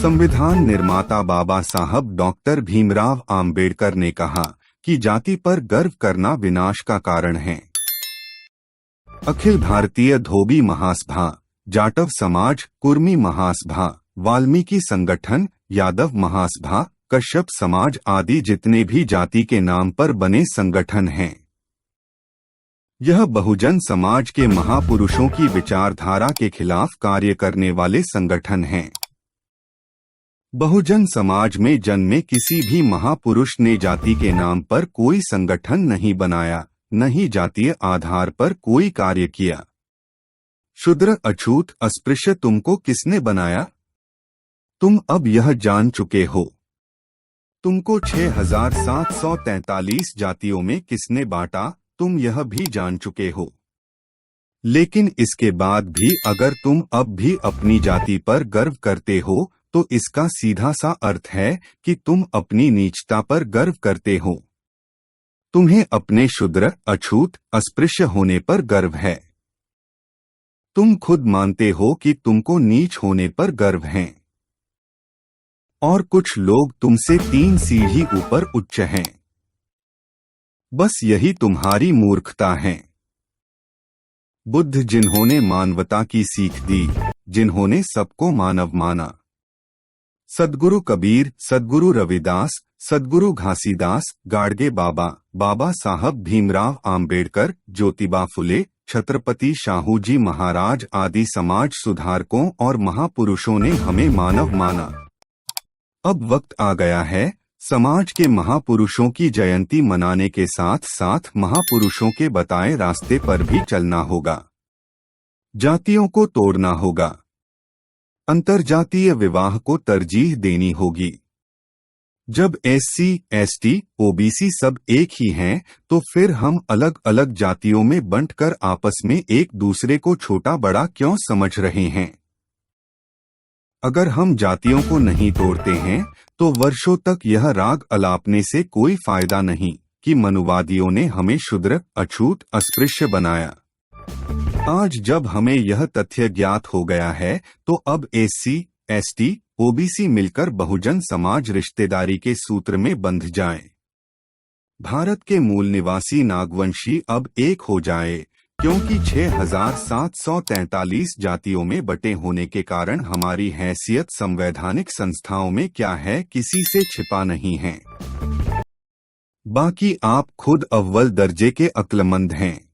संविधान निर्माता बाबा साहब डॉक्टर भीमराव आम्बेडकर ने कहा कि जाति पर गर्व करना विनाश का कारण है। अखिल भारतीय धोबी महासभा, जाटव समाज, कुर्मी महासभा, वाल्मीकि संगठन, यादव महासभा, कश्यप समाज आदि जितने भी जाति के नाम पर बने संगठन हैं, यह बहुजन समाज के महापुरुषों की विचारधारा के खिलाफ कार्य करने वाले संगठन हैं। बहुजन समाज में जन्मे किसी भी महापुरुष ने जाति के नाम पर कोई संगठन नहीं बनाया, न ही जातीय आधार पर कोई कार्य किया। शूद्र, अछूत, अस्पृश्य तुमको किसने बनाया? तुम अब यह जान चुके हो। तुमको 6743 जातियों में किसने बांटा, तुम यह भी जान चुके हो। लेकिन इसके बाद भी अगर तुम अब भी अपनी जाति पर गर्व करते हो तो इसका सीधा सा अर्थ है कि तुम अपनी नीचता पर गर्व करते हो। तुम्हें अपने शूद्र, अछूत, अस्पृश्य होने पर गर्व है। तुम खुद मानते हो कि तुमको नीच होने पर गर्व है। और कुछ लोग तुमसे 3 सीढ़ी ऊपर उच्च हैं। बस यही तुम्हारी मूर्खता है। बुद्ध जिन्होंने मानवता की सीख दी, जिन्होंने सबको मानव माना, सद्गुरु कबीर, सद्गुरु रविदास, सद्गुरु घासीदास, गाडगे बाबा, बाबा साहब भीमराव आम्बेडकर, ज्योतिबा फुले, छत्रपति शाहू जी महाराज आदि समाज सुधारकों और महापुरुषों ने हमें मानव माना। अब वक्त आ गया है समाज के महापुरुषों की जयंती मनाने के साथ साथ महापुरुषों के बताए रास्ते पर भी चलना होगा। जातियों को तोड़ना होगा। अंतरजातीय विवाह को तरजीह देनी होगी। जब SC, ST, OBC सब एक ही हैं, तो फिर हम अलग अलग जातियों में बंटकर आपस में एक दूसरे को छोटा बड़ा क्यों समझ रहे हैं? अगर हम जातियों को नहीं तोड़ते हैं तो वर्षों तक यह राग अलापने से कोई फायदा नहीं कि मनुवादियों ने हमें शूद्र, अछूत, अस्पृश्य बनाया। आज जब हमें यह तथ्य ज्ञात हो गया है तो अब SC, ST, OBC मिलकर बहुजन समाज रिश्तेदारी के सूत्र में बंध जाएं। भारत के मूल निवासी नागवंशी अब एक हो जाए, क्योंकि 6743 जातियों में बटे होने के कारण हमारी हैसियत संवैधानिक संस्थाओं में क्या है किसी से छिपा नहीं है। बाकी आप खुद अव्वल दर्जे के अक्लमंद हैं।